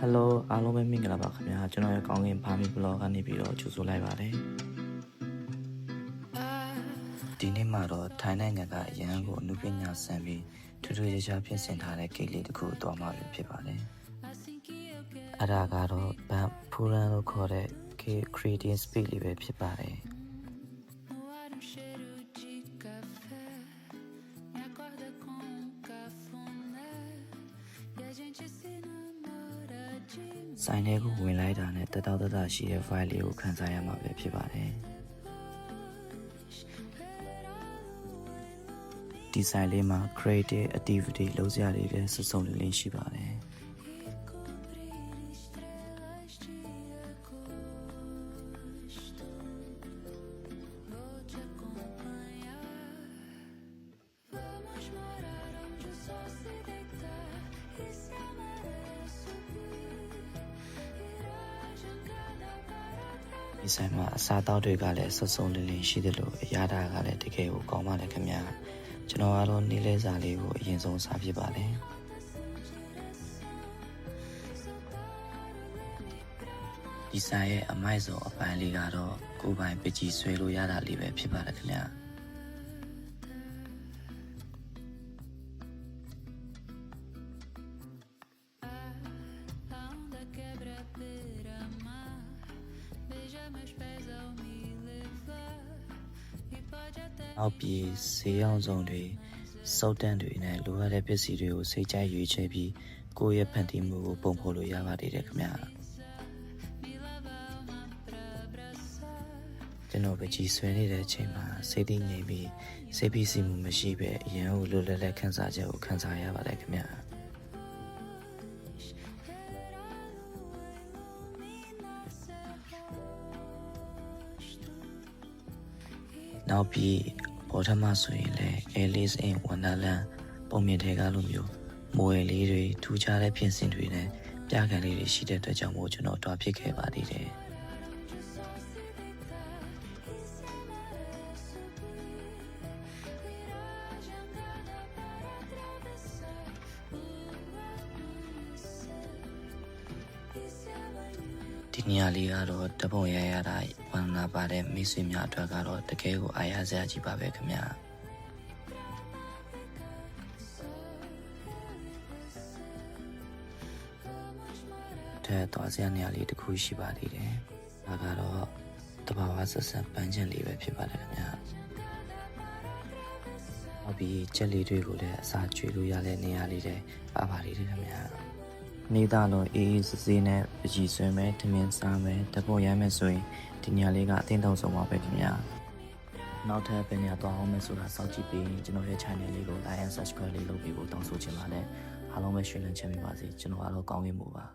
Hello အားလုံးပဲမင်္ဂလာပါခင်ဗျာကျွန်တော်ရဲ့ကောင်းကင်ဘာမီဘလော့ကနေပြီးတော့ကြိုဆိုလိုက်ပါတယ်ဒီနေ့မှာတော့ထိုင်းနိုင်ငံကအရန်ကိုအနုပညာဆန်ပြီးထူးထူးခြားခြားပြင်ဆင်ထားတဲ့ကိတ်လေးတစ်ခုတော့မှဖြစ်ပါတယ်အဲ့ဒါကတော့ဘန်ဖူရန်လို့ခေါ်တဲ့ creating space လေးပဲဖြစ်ပါတယ်ဆိုင်ထဲကိုဝင်လိုက်တာနဲ့တတောက်တတရှိတဲ့ file လေးကိုခန်းစားရမှာပဲဖြစ်ပါတယ်ဒီဆိုင်လေးမှာ creative activity လုပ်စရာတွေလည်းစုံလင်းရှိပါတယ်ဒီဆိုင်မှာအစားအသောက်တွေကလည်းစုံလင်းရှိတယ်လို့အရသာကလည်းတကယ်ကိုကောင်းပါလေခင်ဗျာကျွန်တော်ကတော့နေ့လဲစာလေးကိုအရင်ဆုံးစားဖြစ်ပါတယ်ဒီဆိုင်ရဲ့အမိုက်ဆုံးအပိုင်းလေးကတော့ကိုယ်ပိုင်ပကြီးဆွဲလို့ရတာလေးပဲဖြစ်ပါတယ်ခင်ဗျာနောက်ပြီးဈေးရောင်းဆောင်တွေစုပ်တန်းတွေနဲ့လိုအပ်တဲ့ပစ္စည်းတွေကိုစိတ်ကြိုက်ရွေးချယ်ပြီးကိုယ့်ရဲ့ဖန်တီးမှုကိုပုံဖော်လို့ရပါသေးတယ်ခင်ဗျာကျွန်တော်ပကြီးဆွဲနေတဲ့အချိန်မှာစိတ်တည်ငြိမ်ပြီးစိတ်ဖိစီးမှုမရှိပဲအရန်ကိုလိုလက်ခန်းစားချက်ကိုခန်းစားရပါတယ်ခင်ဗျာနောက်ပြီးဘောထမဆိုရင်လည်း Alice in Wonderland ပုံမြင်ထဲကလိုမျိုးမိုးရည်လေးတွေထူးခြားတဲ့ပြင်ဆင်တွေနဲ့ပြခန်းလေးတွေရှိတဲ့အတွက်ကြောင့်မို့ကျွန်တော်တွားဖြစ်ခဲ့ပါသေးတယ်ဒီနေရာလေးကတော့တပုံရရတာဝမ်းသာပါတဲ့မိတ်ဆွေများအတွက်ကတော့တကယ်ကိုအားရစရာကြီးပါပဲခင်ဗျာတဲ့သွားစရာနေရာလေးတစ်ခုရှိပါသေးတယ်ဒါကတော့တဘာဝဆက်ဆက်ပန်းချင်လေးပဲဖြစ်ပါတယ်ခင်ဗျာနောက်ပြီးချက်လေးတွေကိုလည်းအစာကျွေးလို့ရတဲ့နေရာလေးတွေပါပါလေးတယ်ခင်ဗျာနေသားလုံးအေးအေးဆေးဆေးနဲ့ပကြီးဆွဲမယ်ထမင်းစားမယ်တပုံရမယ်ဆိုရင်ဒီညလေးကအတင်းတောင်ဆုံးပါပဲခင်ဗျာနောက်ထပ်ပဲညသွားအောင်မယ်ဆိုတာစောင့်ကြည့်ပြီးကျွန်တော်ရဲ့ channel လေးကို like and subscribe လေးလုပ်ပြီးဖို့တောင်းဆိုချင်ပါတယ်အားလုံးပဲရှင်းလင်းချင်ပါပါစေကျွန်တော်အားလုံးကောင်းကင်ပါ